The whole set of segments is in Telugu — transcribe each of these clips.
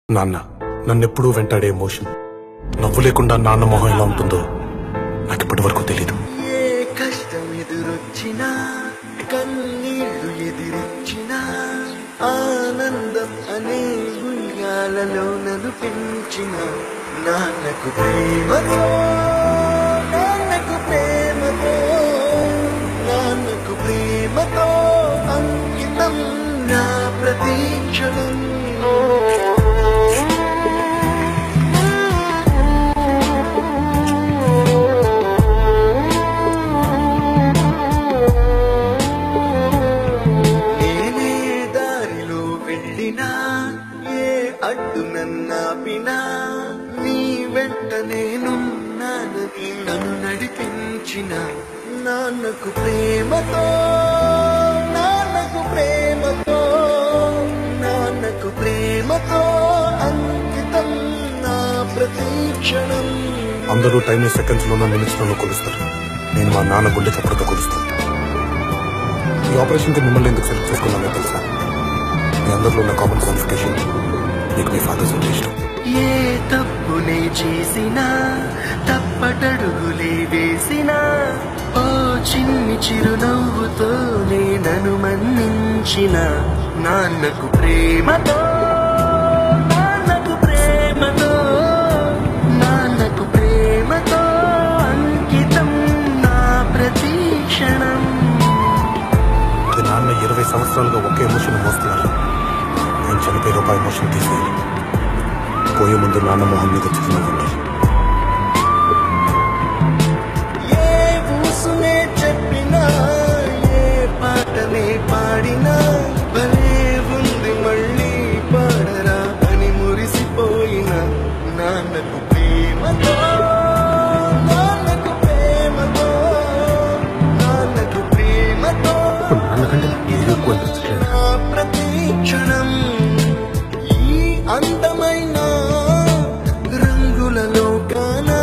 నాన్న నన్నెప్పుడూ వెంటాడే ఎమోషన్ నవ్వు లేకుండా నాన్న మొహం ఎలా ఉంటుందో నాకు ఇప్పటి వరకు తెలీదు. ఏ కష్టం ఎదురొచ్చినా కన్నీళ్లు ఎదిరించినా ఆనందం అనే గుయ్యాలలో నన్ను పెంచిన నాన్నకు ప్రేమతో నాన్నకు ప్రేమతో నాన్నకు ప్రేమతో అంకితం నా ప్రతీక్షణం. ఏ అడ్డు నన్నాపినా నీ వెంట నేనున్నానని నన్ను నడిపించిన నాన్నకు ప్రేమతో నాన్నకు ప్రేమతో నాన్నకు ప్రేమతో అంకితం నా ప్రతీక్షణం. అందరూ టైం సెకండ్స్ లో నిమిషంలో కొలుస్తారు. నేను మా నాన్న గుండె చప్పుడుతో కొలుస్తాను. ఈ ఆపరేషన్ కి మిమ్మల్ని ఎందుకు సెలెక్ట్ చేసుకున్నానో తెలుసా? మీ అందరిలో ఉన్న కామన్ క్వాలిఫికేషన్ మీకు మీ ఫాదర్స్ అంటే ఇష్టం. ఏ తప్పునే చేసినా తప్పటడుగులే వేసినా ఓ చిన్ని చిరునవ్వుతో నన్ను మన్నించిన నాన్నకు ప్రేమతో నాన్నకు ప్రేమతో నాన్నకు ప్రేమతో అంకితం నా ప్రతీక్షణం. అది నాన్న 20 సంవత్సరాలుగా ఒకే ఎమోషన్ మోస్తున్నారు. ఆయన చనిపోయి రూపాయి ఎమోషన్ తీసేయాలి. పోయే ముందు నాన్న మొహం మీద చిరునవ్వు ఉండాలి. ఏ ఊసునే చెప్పినా ఏ పాటనే పాడినా భలే ఉంది మళ్ళీ పాడరా అని మురిసిపోయిన నాన్నకు ప్రేమతో నాన్నకు ప్రేమతో నాన్నకు ప్రేమతో నా ప్రతీక్షణం. ఈ అందమైన రంగులలో కానా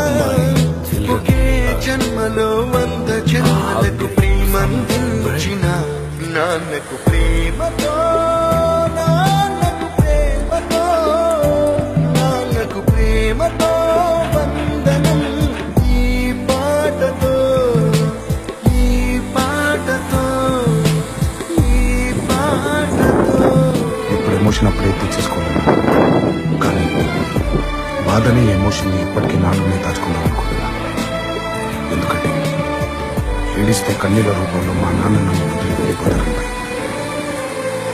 ఒకే జన్మలో 100 జన్మలకు ప్రేమందించిన నాన్నకు ప్రేమతో నాన్నకు ప్రేమతో నాన్నకు ప్రేమతో వందనం. ఈ పాటతో ఈ పాటతో ఈ పాటతో. ఇప్పుడు ఎమోషన్ అప్పుడే తీసేసుకోవాలి, కానీ బాధనే ఎమోషన్ ఇప్పటికీ నాన్ననే దాచుకుందాం అనుకుంటున్నా. ఎందుకంటే ఏడిస్తే కన్నీళ్ళ రూపంలో మా నాన్న నన్ను వదిలి వెళ్ళిపోతారు.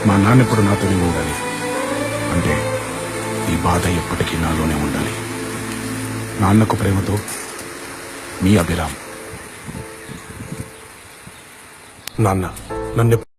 మా నాన్న ఇప్పుడు నాతోనే ఉండాలి అంటే ఈ బాధ ఎప్పటికీ నాలోనే ఉండాలి. నాన్నకు ప్రేమతో మీ అభిరామ్. నాన్న నన్ను